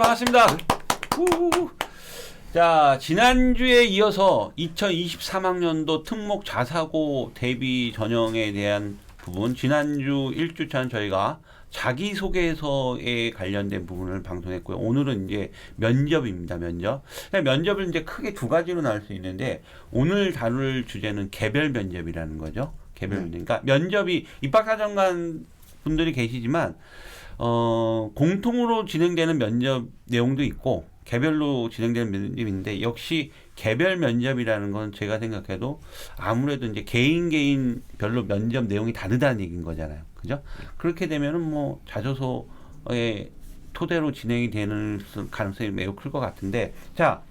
반갑습니다. 후. 자, 지난주에 이어서 2023학년도 특목 자사고 대비 전형에 대한 부분, 지난주 1주차는 저희가 자기소개서에 관련된 부분을 방송했고요. 오늘은 이제 면접입니다. 면접을 이제 크게 두 가지로 나눌 수 있는데, 오늘 다룰 주제는 개별 면접이라는 거죠. 개별 면접. 그러니까 면접이 입학사정관 분들이 계시지만, 공통으로 진행되는 면접 내용도 있고, 개별로 진행되는 면접인데, 역시 개별 면접이라는 건 제가 생각해도 아무래도 이제 개인별로 면접 내용이 다르다는 얘기인 거잖아요. 그죠? 그렇게 되면은 뭐 자소서의 토대로 진행이 되는 가능성이 매우 클 것 같은데, 자,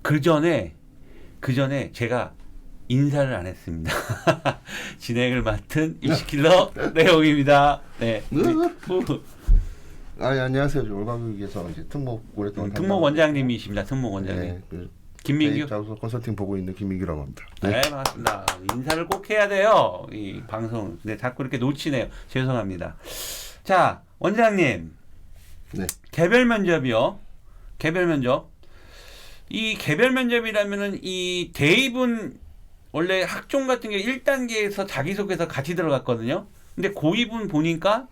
그 전에 제가 인사를 안 했습니다. 진행을 맡은 일시킬러 내용입니다. 네. 안녕하세요. 올가교육에서 이제 특목 오랫동안 특목 원장님이십니다. 특목 원장님. 네, 김민규 자소서 컨설팅 보고 있는 김민규라고 합니다. 네, 반갑습니다. 인사를 꼭 해야 돼요. 이 방송. 네, 자꾸 이렇게 놓치네요. 죄송합니다. 자, 원장님. 네. 개별 면접이요. 개별 면접. 이 개별 면접이라면은 이 대입은 원래 학종 같은 게 1단계에서 자기소개서 같이 들어갔거든요. 근데 고입은 보니까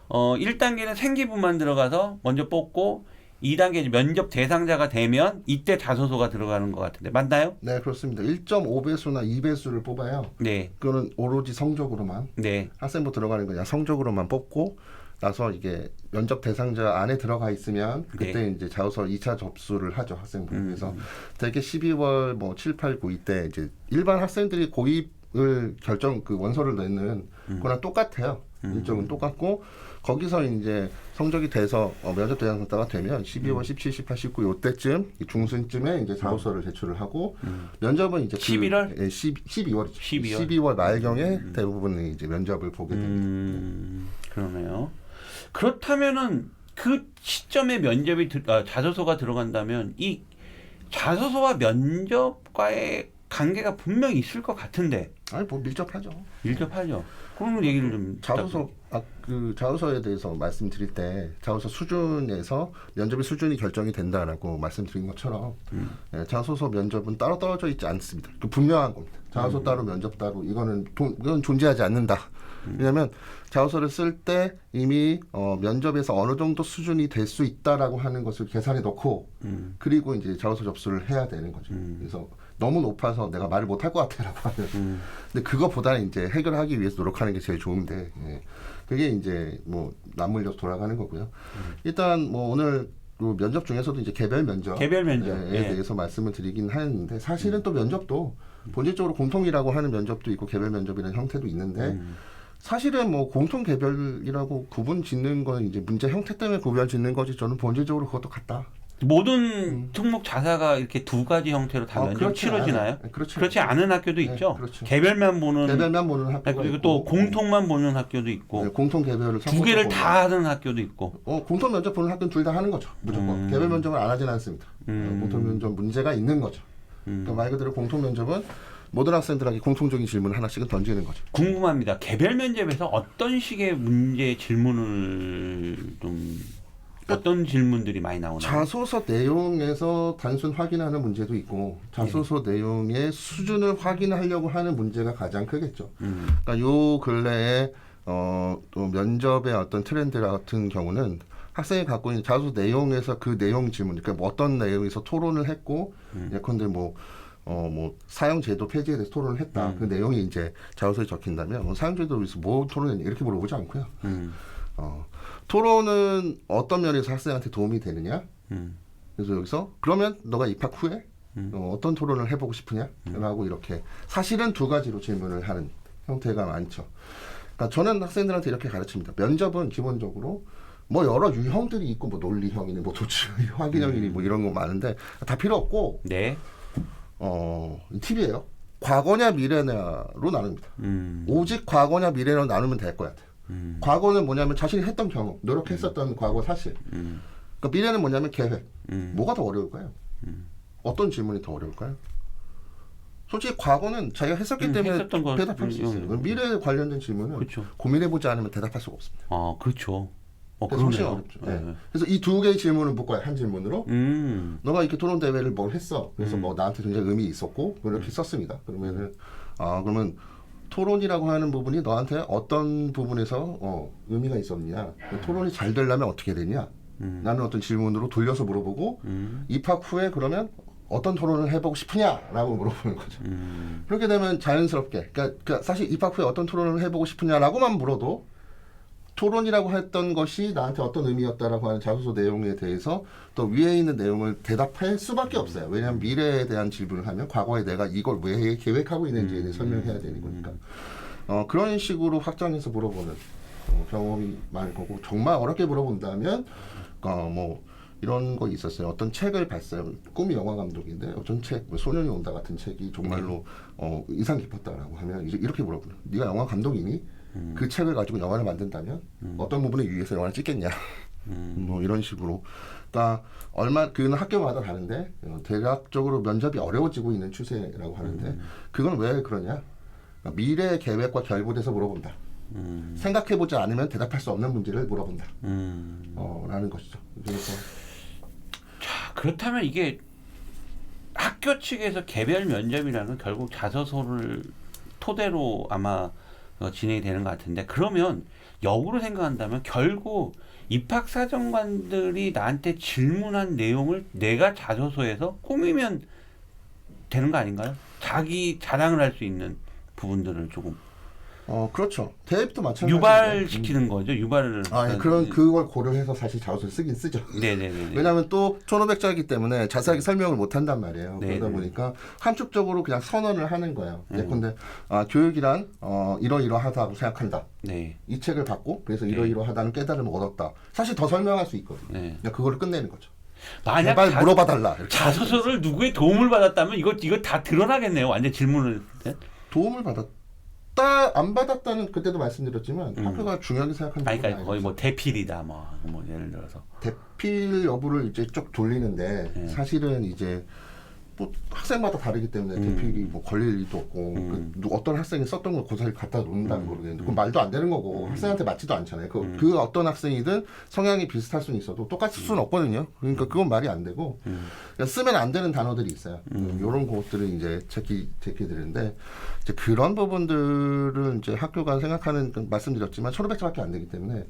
1단계는 생기부만 들어가서 먼저 뽑고 2단계 면접 대상자가 되면 이때 자소서가 들어가는 것 같은데 맞나요? 네, 그렇습니다. 1.5배수나 2배수를 뽑아요. 네. 그거는 오로지 성적으로만. 네. 학생부 들어가는 거 그냥 성적으로만 뽑고 나서 이게 면접 대상자 안에 들어가 있으면 그때 네. 이제 자소서 2차 접수를 하죠, 학생부. 그래서 대개 12월 뭐 7, 8, 9 이때 이제 일반 학생들이 고입을 그 원서를 내는 거랑 똑같아요. 일정은 똑같고 거기서 이제 성적이 돼서 면접 대상자가 되면 12월 17, 18, 19 요때쯤 중순쯤에 이제 자소서를 제출을 하고 면접은 이제 11월? 12월이죠. 12월. 12월 말경에 대부분 이제 면접을 보게 됩니다. 그러네요. 그렇다면은 그 시점에 자소서가 들어간다면 이 자소서와 면접과의 관계가 분명히 있을 것 같은데. 아니 뭐 밀접하죠. 밀접하죠. 그런 얘기를 좀 그 자소서에 대해서 말씀드릴 때 자소서 수준에서 면접의 수준이 결정이 된다라고 말씀드린 것처럼 자소서 면접은 따로 떨어져 있지 않습니다. 그 분명한 겁니다. 자소서 따로 면접 따로 이건 존재하지 않는다. 왜냐하면 자소서를 쓸 때 이미 면접에서 어느 정도 수준이 될 수 있다라고 하는 것을 계산해 넣고 그리고 이제 자소서 접수를 해야 되는 거죠. 그래서 너무 높아서 내가 말을 못할 것 같아라고 하면 근데 그거보다는 이제 해결하기 위해서 노력하는 게 제일 좋은데 그게 이제 뭐 맞물려서 돌아가는 거고요. 일단 뭐 오늘 면접 중에서도 이제 개별 면접에 대해서 말씀을 드리긴 하는데 사실은 또 면접도 본질적으로 공통이라고 하는 면접도 있고 개별 면접이라는 형태도 있는데 사실은 뭐 공통 개별이라고 구분 짓는 건 이제 문제 형태 때문에 구별 짓는 거지 저는 본질적으로 그것도 같다. 모든 특목 자사가 이렇게 두 가지 형태로 다 면접 치러지나요? 그렇지 않은 학교도 있죠. 그렇죠. 개별만 보는 학교가 그리고 있고, 또 공통만 보는 학교도 있고, 네, 공통 개별을 두 개를 다 하는 학교도 있고. 공통 면접 보는 학교는 둘 다 하는 거죠. 무조건 개별 면접을 안 하진 않습니다. 공통 면접 문제가 있는 거죠. 그러니까 말 그대로 공통 면접은 모든 학생들에게 공통적인 질문 하나씩은 던지는 거죠. 궁금합니다. 개별 면접에서 어떤 식의 문제 질문을 어떤 질문들이 많이 나오나요? 자소서 내용에서 단순 확인하는 문제도 있고 자소서 내용의 수준을 확인하려고 하는 문제가 가장 크겠죠. 그러니까 요 근래에 또 면접의 어떤 트렌드 같은 경우는 학생이 갖고 있는 자소서 내용에서 그 내용 질문, 그러니까 뭐 어떤 내용에서 토론을 했고 예컨대 뭐 사형제도 폐지에 대해서 토론을 했다. 그 내용이 이제 자소서에 적힌다면 사형제도에 대해서 뭐 토론했냐 이렇게 물어보지 않고요. 토론은 어떤 면에서 학생한테 도움이 되느냐? 그래서 여기서 그러면 너가 입학 후에 어떤 토론을 해보고 싶으냐? 라고 이렇게 사실은 두 가지로 질문을 하는 형태가 많죠. 그러니까 저는 학생들한테 이렇게 가르칩니다. 면접은 기본적으로 뭐 여러 유형들이 있고 뭐 논리형이니 뭐 도치 확인형이니 뭐 이런 거 많은데 다 필요 없고 네. 팁이에요. 과거냐 미래냐로 나눕니다. 오직 과거냐 미래로 나누면 될 것 같아요. 과거는 뭐냐면 자신이 했던 경험, 노력했었던 과거 사실. 그러니까 미래는 뭐냐면 계획. 뭐가 더 어려울까요? 어떤 질문이 더 어려울까요? 솔직히 과거는 자기가 했었기 때문에 대답할 수 있어요. 미래에 관련된 질문은 그렇죠. 고민해보지 않으면 대답할 수가 없습니다. 그렇죠. 그래서 훨씬 그러네요. 어렵죠. 네. 그래서 이 두 개의 질문을 묶어요. 한 질문으로. 너가 이렇게 토론 대회를 뭘 했어. 그래서 뭐 나한테 굉장히 의미 있었고 이렇게 썼습니다. 그러면은 그러면 토론이라고 하는 부분이 너한테 어떤 부분에서 의미가 있었느냐. 토론이 잘 되려면 어떻게 되냐. 나는 어떤 질문으로 돌려서 물어보고 입학 후에 그러면 어떤 토론을 해보고 싶으냐라고 물어보는 거죠. 그렇게 되면 자연스럽게 그러니까 사실 입학 후에 어떤 토론을 해보고 싶으냐라고만 물어도 토론이라고 했던 것이 나한테 어떤 의미였다라고 하는 자소서 내용에 대해서 또 위에 있는 내용을 대답할 수밖에 없어요. 왜냐하면 미래에 대한 질문을 하면 과거에 내가 이걸 왜 계획하고 있는지에 대해 설명해야 되는 거니까. 그런 식으로 확장해서 물어보는 경험이 많을 거고 정말 어렵게 물어본다면 뭐 이런 거 있었어요. 어떤 책을 봤어요. 꿈이 영화 감독인데 어떤 책, 뭐 소년이 온다 같은 책이 정말로 인상 깊었다라고 하면 이렇게 물어보요. 네가 영화 감독이니? 그 책을 가지고 영화를 만든다면 어떤 부분에 유의해서 영화를 찍겠냐? 뭐 이런 식으로. 그러니까 그는 학교마다 다른데 대략적으로 면접이 어려워지고 있는 추세라고 하는데 그건 왜 그러냐? 그러니까 미래 계획과 결부돼서 물어본다. 생각해보지 않으면 대답할 수 없는 문제를 물어본다. 라는 것이죠. 그래서 자, 그렇다면 이게 학교 측에서 개별 면접이라는 건 결국 자소서를 토대로 아마 진행이 되는 것 같은데 그러면 역으로 생각한다면 결국 입학사정관들이 나한테 질문한 내용을 내가 자소서에서 꾸미면 되는 거 아닌가요? 자기 자랑을 할 수 있는 부분들을 조금 그렇죠. 대입도 마찬가지죠. 유발시키는 거죠. 유발을. 그걸 고려해서 사실 자소서를 쓰긴 쓰죠. 네네네. 왜냐하면 또 1500자이기 때문에 자세하게 설명을 못 한단 말이에요. 네네. 그러다 보니까 함축적으로 그냥 선언을 하는 거예요. 예컨대 교육이란 이러이러하다고 생각한다. 네. 이 책을 받고 그래서 이러이러하다는 깨달음을 얻었다. 사실 더 설명할 수 있거든요. 네. 그냥 그거를 끝내는 거죠. 만약 제발 물어봐달라. 자소서를 누구의 도움을 받았다면 이거 다 드러나겠네요. 완전 질문을. 네? 도움을 받았다. 안 받았다는 그때도 말씀드렸지만 학교가 중요하게 생각하는 부분은 그러니까 거의 뭐 대필이다 뭐 예를 들어서 대필 여부를 이제 쭉 돌리는데 사실은 이제 뭐 학생마다 다르기 때문에 대필이 뭐 걸릴 일도 없고 어떤 학생이 썼던 걸 고사를 갖다 놓는다는 모르겠는데 그건 말도 안 되는 거고 학생한테 맞지도 않잖아요. 그 어떤 학생이든 성향이 비슷할 수는 있어도 똑같을 수는 없거든요. 그러니까 그건 말이 안 되고 그러니까 쓰면 안 되는 단어들이 있어요. 이런 것들을 이제 제끼드는데 이제 그런 부분들을 이제 학교가 생각하는 말씀드렸지만 1500자밖에 안 되기 때문에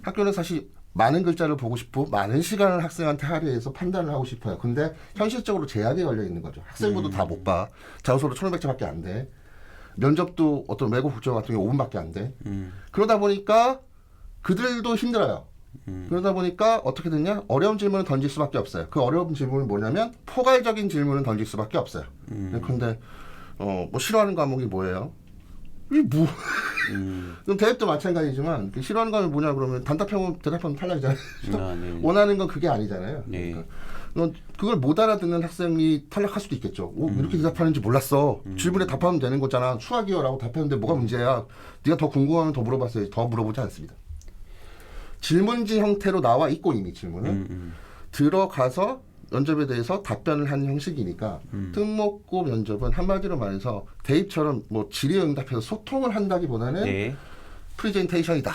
학교는 사실 많은 글자를 보고 싶고 많은 시간을 학생한테 할애해서 판단을 하고 싶어요. 근데 현실적으로 제약이 걸려 있는 거죠. 학생부도 다 못 봐. 자소서로 1500자밖에 안 돼. 면접도 어떤 외국 국적 같은 경우 5분밖에 안 돼. 그러다 보니까 그들도 힘들어요. 그러다 보니까 어떻게 됐냐? 어려운 질문을 던질 수밖에 없어요. 그 어려운 질문은 뭐냐면 포괄적인 질문을 던질 수밖에 없어요. 근데 뭐 싫어하는 과목이 뭐예요? 이 뭐? 그럼 대입도 마찬가지지만 싫어하는 과목이 뭐냐 그러면 단답형은 대답하면 탈락이잖아요. 네. 원하는 건 그게 아니잖아요. 네. 그러니까 그걸 못 알아듣는 학생이 탈락할 수도 있겠죠. 이렇게 대답하는지 몰랐어. 질문에 답하면 되는 거잖아. 수학이요라고 답했는데 뭐가 문제야? 네가 더 궁금하면 더 물어봤어야지. 더 물어보지 않습니다. 질문지 형태로 나와 있고 이미 질문은 들어가서 면접에 대해서 답변을 하는 형식이니까 특목고 면접은 한마디로 말해서 대입처럼 뭐 질의응답해서 소통을 한다기보다는 프리젠테이션이다.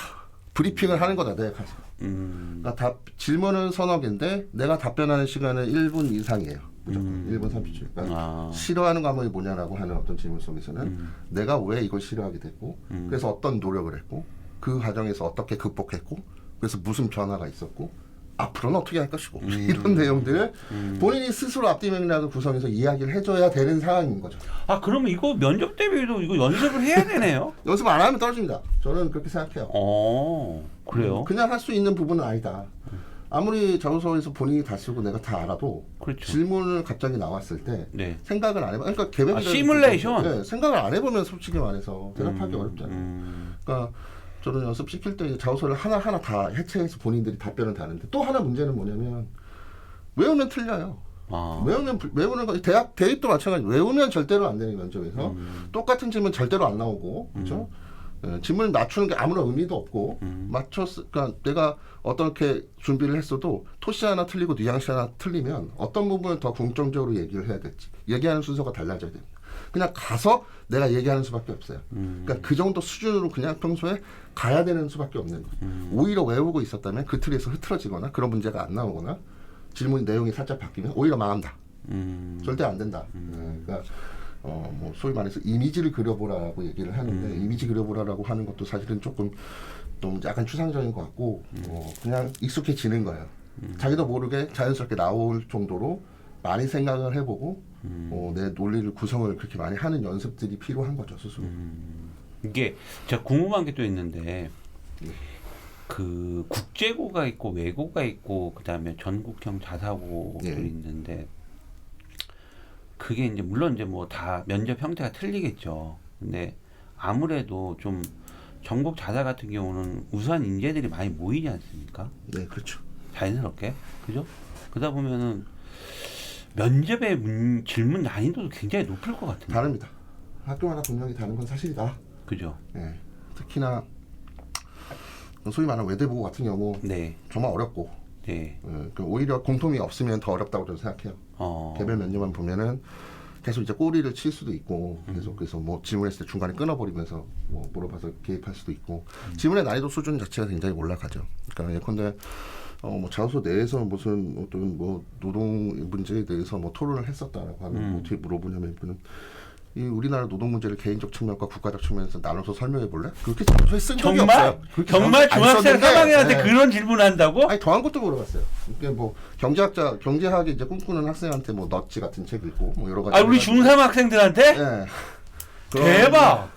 브리핑을 하는 거다. 내가 가서. 그러니까 질문은 서너 개인데 내가 답변하는 시간은 1분 이상이에요. 무조건 1분 30초. 그러니까 싫어하는 과목이 뭐냐라고 하는 어떤 질문 속에서는 내가 왜 이걸 싫어하게 됐고 그래서 어떤 노력을 했고 그 과정에서 어떻게 극복했고 그래서 무슨 변화가 있었고 앞으로는 어떻게 할 것이고 이런 내용들을 본인이 스스로 앞뒤 맥락을 구성해서 이야기를 해줘야 되는 상황인 거죠. 아 그러면 이거 면접 대비도 이거 연습을 해야 되네요? 연습 안 하면 떨어집니다. 저는 그렇게 생각해요. 그래요? 그냥 할 수 있는 부분은 아니다. 아무리 자소서에서 본인이 다 쓰고 내가 다 알아도 그렇죠. 질문을 갑자기 나왔을 때 생각을 안 해봐. 그러니까 계획을 시뮬레이션. 생각을 안 해보면 솔직히 말해서 대답하기 어렵잖아요. 그러니까 저는 연습시킬 때 자소서를 하나하나 다 해체해서 본인들이 답변을 다는데 또 하나 문제는 뭐냐면 외우면 틀려요. 외우는 거 대입도 마찬가지. 외우면 절대로 안 되는 면접에서 똑같은 질문 절대로 안 나오고 그렇죠? 질문을 맞추는 게 아무런 의미도 없고 그러니까 내가 어떻게 준비를 했어도 토시 하나 틀리고 뉘앙스 하나 틀리면 어떤 부분을 더 긍정적으로 얘기를 해야 될지 얘기하는 순서가 달라져야 됩니다. 그냥 가서 내가 얘기하는 수밖에 없어요. 그러니까 그 정도 수준으로 그냥 평소에 가야 되는 수밖에 없는 거예요. 오히려 외우고 있었다면 그 틀에서 흐트러지거나 그런 문제가 안 나오거나 질문 내용이 살짝 바뀌면 오히려 망한다. 절대 안 된다. 그러니까 뭐 소위 말해서 이미지를 그려보라라고 얘기를 하는데 이미지 그려보라라고 하는 것도 사실은 조금 좀 약간 추상적인 것 같고 그냥 익숙해지는 거예요. 자기도 모르게 자연스럽게 나올 정도로 많이 생각을 해보고 내 논리를 구성을 그렇게 많이 하는 연습들이 필요한 거죠 스스로. 이게 제가 궁금한 게 또 있는데 그 국제고가 있고 외고가 있고 그다음에 전국형 자사고도 예. 있는데 그게 이제 물론 이제 뭐 다 면접 형태가 틀리겠죠. 근데 아무래도 좀 전국 자사 같은 경우는 우수한 인재들이 많이 모이지 않습니까? 네, 그렇죠. 자연스럽게 그죠? 그러다 보면은 면접의 질문 난이도도 굉장히 높을 것 같은데. 다릅니다. 학교마다 분명히 다른 건 사실이다. 그죠? 예. 특히나 소위 말하는 외대보고 같은 경우 네. 정말 어렵고 네. 오히려 공통이 없으면 더 어렵다고 저는 생각해요. 개별 면접만 보면은 계속 이제 꼬리를 칠 수도 있고 계속 그래서 뭐 질문했을 때 중간에 끊어버리면서 뭐 물어봐서 개입할 수도 있고 질문의 난이도 수준 자체가 굉장히 올라가죠. 그러니까 예컨대 뭐 자소서 내에서 무슨 어떤 뭐 노동 문제에 대해서 뭐 토론을 했었다라고 하면 뭐 어떻게 물어보냐면 그는 이 우리나라 노동 문제를 개인적 측면과 국가적 측면에서 나눠서 설명해 볼래? 그렇게 자소서에 쓴 적이 없어요. 정말 중학생 3학년한테 네. 그런 질문한다고? 아니 더한 것도 물어봤어요. 이게 뭐 경제학이 이제 꿈꾸는 학생한테 뭐 너치 같은 책 읽고 뭐 여러 가지. 아 우리 중3 학생들한테? 네. 대박.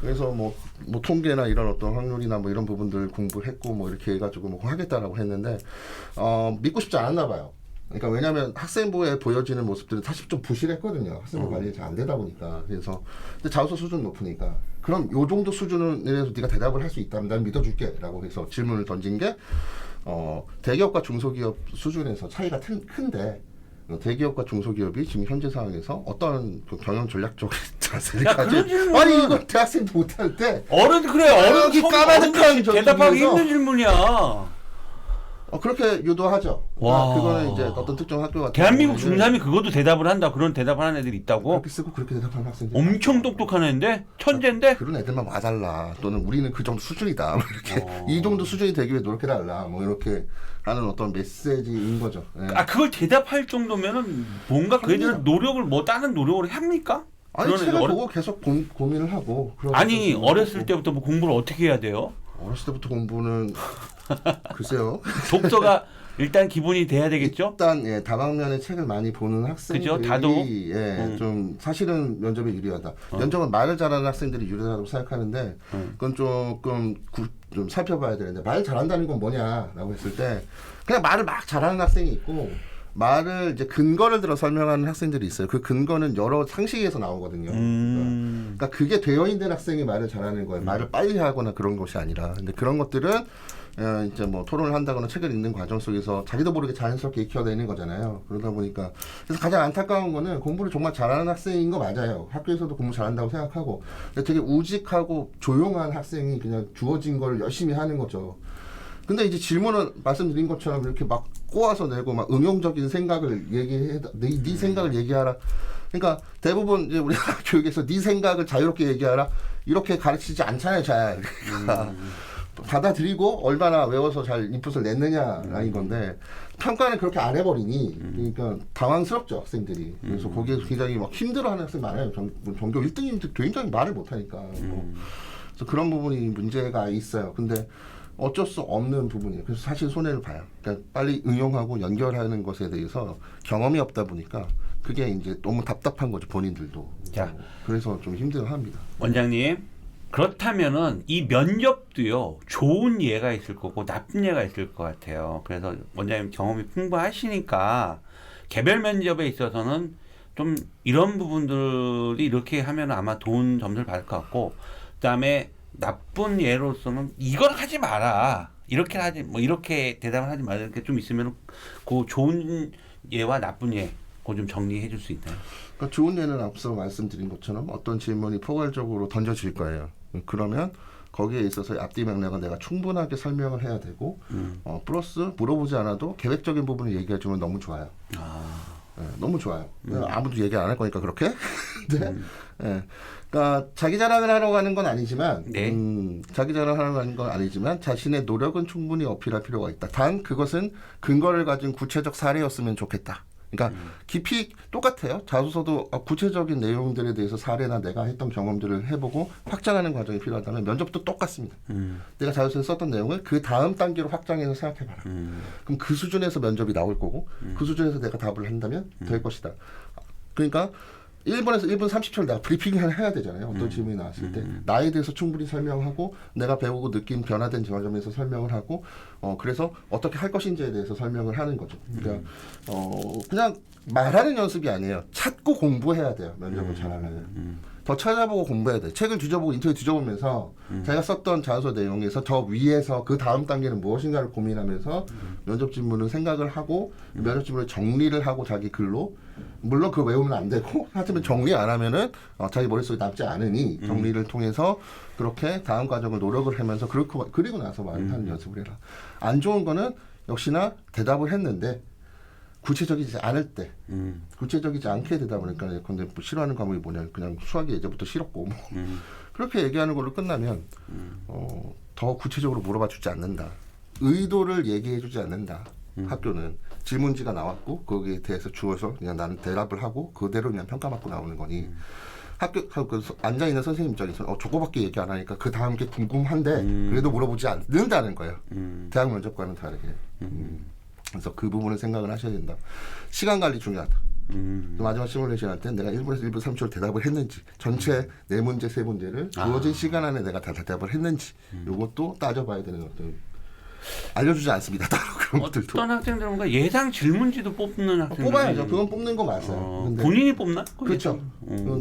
그래서 뭐 통계나 이런 어떤 확률이나 뭐 이런 부분들 공부했고 뭐 이렇게 해가지고 뭐 하겠다라고 했는데 믿고 싶지 않았나 봐요. 그러니까 왜냐하면 학생부에 보여지는 모습들은 사실 좀 부실했거든요. 학생부 관리가 잘 안 되다 보니까. 그래서 근데 자소서 수준 높으니까 그럼 요 정도 수준에서 네가 대답을 할 수 있다면 난 믿어줄게라고 해서 질문을 던진 게 대기업과 중소기업 수준에서 차이가 큰데 대기업과 중소기업이 지금 현재 상황에서 어떤 그 경영 전략적 자세를 가지고 아니 이거 대학생도 못할 때 어른 까마득한 대답하기 전투에서 힘든 질문이야. 그렇게 유도하죠. 와. 그거는 이제 어떤 특정 학교 같은 대한민국 경우에는 중3이 그것도 대답을 한다. 그런 대답을 하는 애들이 있다고? 그렇게 쓰고 그렇게 대답하는 학생들 엄청 똑똑한 애인데? 천재인데? 그런 애들만 와달라 또는 우리는 그 정도 수준이다 뭐 이렇게 이 정도 수준이 되기 위해 노력해달라 뭐 이렇게 하는 어떤 메시지인 거죠. 예. 아 그걸 대답할 정도면은 뭔가 그 애들은 노력을 뭐 다른 노력을 합니까? 아니 그런 책을 애들 보고 계속 고민을 하고 아니 어렸을 때부터 뭐 공부를 어떻게 해야 돼요? 어렸을 때부터 공부는 글쎄요. 독서가 일단 기본이 돼야 되겠죠? 일단 예, 다방면의 책을 많이 보는 학생들이 그죠? 다도? 예, 좀 사실은 면접에 유리하다. 면접은 말을 잘하는 학생들이 유리하다고 생각하는데 그건 조금 좀 살펴봐야 되는데 말 잘한다는 건 뭐냐라고 했을 때 그냥 말을 막 잘하는 학생이 있고 말을 이제 근거를 들어 설명하는 학생들이 있어요. 그 근거는 여러 상식에서 나오거든요. 그러니까 그게 되어 있는 학생이 말을 잘하는 거예요. 말을 빨리 하거나 그런 것이 아니라. 근데 그런 것들은 이제 뭐 토론을 한다거나 책을 읽는 과정 속에서 자기도 모르게 자연스럽게 익혀내는 거잖아요. 그러다 보니까 그래서 가장 안타까운 거는 공부를 정말 잘하는 학생인 거 맞아요. 학교에서도 공부 잘한다고 생각하고 근데 되게 우직하고 조용한 학생이 그냥 주어진 걸 열심히 하는 거죠. 근데 이제 질문은 말씀드린 것처럼 이렇게 막 꼬아서 내고 막 응용적인 생각을 얘기해, 네 생각을 얘기하라. 그러니까 대부분 이제 우리 교육에서 네 생각을 자유롭게 얘기하라 이렇게 가르치지 않잖아요, 잘. 그러니까 받아들이고 얼마나 외워서 잘 인풋을 냈느냐라는 건데 평가는 그렇게 안 해버리니 그러니까 당황스럽죠 학생들이. 그래서 거기에 굉장히 막 힘들어하는 학생 많아요. 전교 1등인데 굉장히 말을 못하니까. 그래서 그런 부분이 문제가 있어요. 근데 어쩔 수 없는 부분이에요. 그래서 사실 손해를 봐요. 그러니까 빨리 응용하고 연결하는 것에 대해서 경험이 없다 보니까 그게 이제 너무 답답한 거죠 본인들도. 자, 그래서 좀 힘들어합니다. 원장님 그렇다면은 이 면접도요 좋은 예가 있을 거고 나쁜 예가 있을 것 같아요. 그래서 원장님 경험이 풍부하시니까 개별 면접에 있어서는 좀 이런 부분들이 이렇게 하면 아마 좋은 점수를 받을 것 같고 그다음에 나쁜 예로서는 이걸 하지 마라 이렇게 하지 뭐 이렇게 대답을 하지 마라 이렇게 좀 있으면 그 좋은 예와 나쁜 예 그거 좀 정리해 줄 수 있나요? 그러니까 좋은 예는 앞서 말씀드린 것처럼 어떤 질문이 포괄적으로 던져질 거예요. 그러면 거기에 있어서 앞뒤 맥락은 내가 충분하게 설명을 해야 되고 플러스 물어보지 않아도 계획적인 부분을 얘기해주면 너무 좋아요. 너무 좋아요. 아무도 얘기 안 할 거니까 그렇게. 네. 예. 그러니까 자기 자랑을 하러 가는 건 아니지만, 네. 자기 자랑하러 가는 건 아니지만 자신의 노력은 충분히 어필할 필요가 있다. 단 그것은 근거를 가진 구체적 사례였으면 좋겠다. 그러니까 깊이 똑같아요. 자소서도 구체적인 내용들에 대해서 사례나 내가 했던 경험들을 해보고 확장하는 과정이 필요하다면 면접도 똑같습니다. 내가 자소서에 썼던 내용을 그 다음 단계로 확장해서 생각해봐라. 그럼 그 수준에서 면접이 나올 거고 그 수준에서 내가 답을 한다면 될 것이다. 그러니까 1분에서 1분 30초를 내가 브리핑을 해야 되잖아요. 어떤 질문이 나왔을 때 나에 대해서 충분히 설명하고 내가 배우고 느낀 변화된 점에서 설명을 하고 그래서 어떻게 할 것인지에 대해서 설명을 하는 거죠. 그러니까 그냥 말하는 연습이 아니에요. 찾고 공부해야 돼요. 면접을 잘하려면. 더 찾아보고 공부해야 돼. 책을 뒤져보고 인터넷 뒤져보면서 자기가 썼던 자소서 내용에서 더 위에서 그 다음 단계는 무엇인가를 고민하면서 면접 질문을 생각을 하고 면접 질문을 정리를 하고 자기 글로 물론 그거 외우면 안 되고 하지만 정리 안 하면은 자기 머릿속에 남지 않으니 정리를 통해서 그렇게 다음 과정을 노력을 하면서 그리고 나서 말하는 연습을 해라. 안 좋은 거는 역시나 대답을 했는데 구체적이지 않을 때, 구체적이지 않게 되다 보니까 근데 뭐 싫어하는 과목이 뭐냐, 그냥 수학이 예전부터 싫었고 뭐 그렇게 얘기하는 걸로 끝나면 더 구체적으로 물어봐주지 않는다. 의도를 얘기해주지 않는다. 학교는 질문지가 나왔고 거기에 대해서 주어서 그냥 나는 대답을 하고 그대로 그냥 평가받고 나오는 거니. 학교 앉아 있는 선생님 입장에서는 저거밖에 얘기 안 하니까 그 다음 게 궁금한데 그래도 물어보지 않는다는 거예요. 대학 면접과는 다르게. 그래서 그 부분을 생각을 하셔야 된다. 시간 관리 중요하다. 마지막 시뮬레이션 할 때 내가 1분에서 1분 30초를 대답을 했는지 전체 4문제 3문제를 주어진 시간 안에 내가 다 대답을 했는지 이것도 따져봐야 되는 것들 알려주지 않습니다. 따로 그런 것들도. 어떤 학생들은 뭔가 예상 질문지도 뽑는 학생들이 뽑아야죠. 그건 뽑는 거 맞아요. 근데 본인이 뽑나? 그렇죠.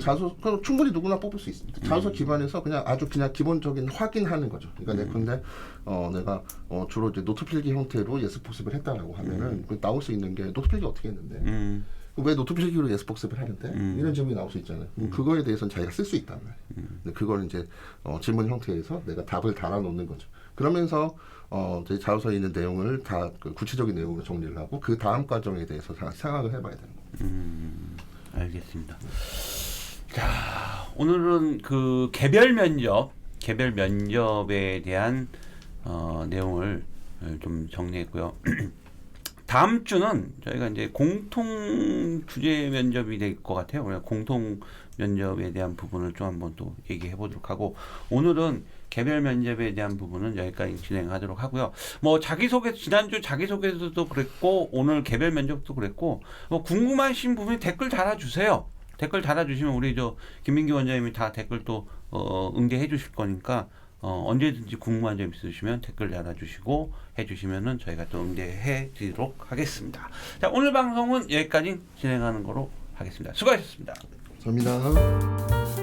자소서 충분히 누구나 뽑을 수 있습니다. 자소서 기반에서 그냥 아주 그냥 기본적인 확인하는 거죠. 그러니까 근데 내가 주로 이제 노트 필기 형태로 예습 복습을 했다라고 하면은 나올 수 있는 게 노트 필기 어떻게 했는데 왜 노트 필기로 예습 복습을 하는데 이런 질문이 나올 수 있잖아요. 그거에 대해서는 자기가 쓸 수 있단 말이에요. 근데 그걸 이제 질문 형태에서 내가 답을 달아놓는 거죠. 그러면서 이제 자소서에 있는 내용을 다 구체적인 내용으로 정리를 하고 그 다음 과정에 대해서 생각을 해봐야 되는 겁니다. 알겠습니다. 자, 오늘은 그 개별 면접에 대한 내용을 좀 정리했고요. 다음 주는 저희가 이제 공통 주제 면접이 될 것 같아요. 그래서 공통 면접에 대한 부분을 좀 한번 또 얘기해 보도록 하고, 오늘은 개별 면접에 대한 부분은 여기까지 진행하도록 하고요. 뭐 지난주 자기소개서도 그랬고 오늘 개별 면접도 그랬고, 뭐 궁금하신 부분이 댓글 달아주세요. 댓글 달아주시면 우리 김민기 원장님이 다 댓글 또 응대해 주실 거니까 언제든지 궁금한 점 있으시면 댓글 달아주시고 해주시면은 저희가 또 응대해 드리도록 하겠습니다. 자, 오늘 방송은 여기까지 진행하는 거로 하겠습니다. 수고하셨습니다. 감사합니다.